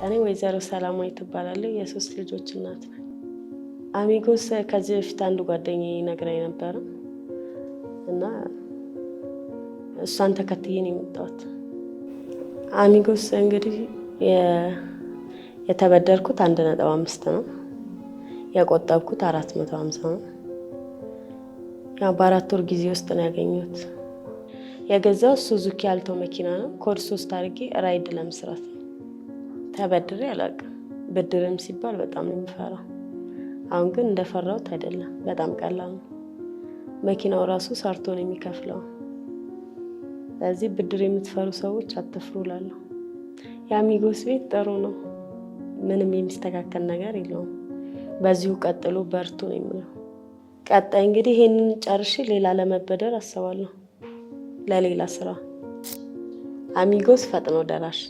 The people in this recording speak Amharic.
እኔ ወይዘሮ ሰላማዊት እባላለሁ የሶስት ልጆች እናት ነኝ። አሚጎስ ከዚህ በፊት አንድ ጓደኛዬ ነግራኝ ነበር እና እሷን ተከትዬ ነው የመጣሁት። አሚጎስ እንግዲህ የተበደርኩት 1.5 ነው፣ የቆጠብኩት 450 ነው። ያው በ4 ወር ጊዜ ውስጥ ነው ያገኘሁት። የገዛው ሱዙኪ አልቶ መኪና ነው። ኮድ 3 አድርጌ ራይድ ለመስራት ነው። ተበድሬ አላውቅም። ብድርም ሲባል በጣም ነው የምፈራው። አሁን ግን እንደፈራሁት አይደለም፣ በጣም ቀላል ነው። መኪናው ራሱ ሰርቶ ነው የሚከፍለው። ስለዚህ ብድር የምትፈሩ ሰዎች አትፍሩ እላለሁ። የአሚጎስ ቤት ጥሩ ነው፣ ምንም የሚስተካከል ነገር የለውም። በዚሁ ቀጥሎ በርቱ ነው የምለው። ቀጣይ እንግዲህ ይሄንን ጨርሼ ሌላ ለመበደር አስባለሁ፣ ለሌላ ስራ። አሚጎስ ፈጥኖ ደራሽ።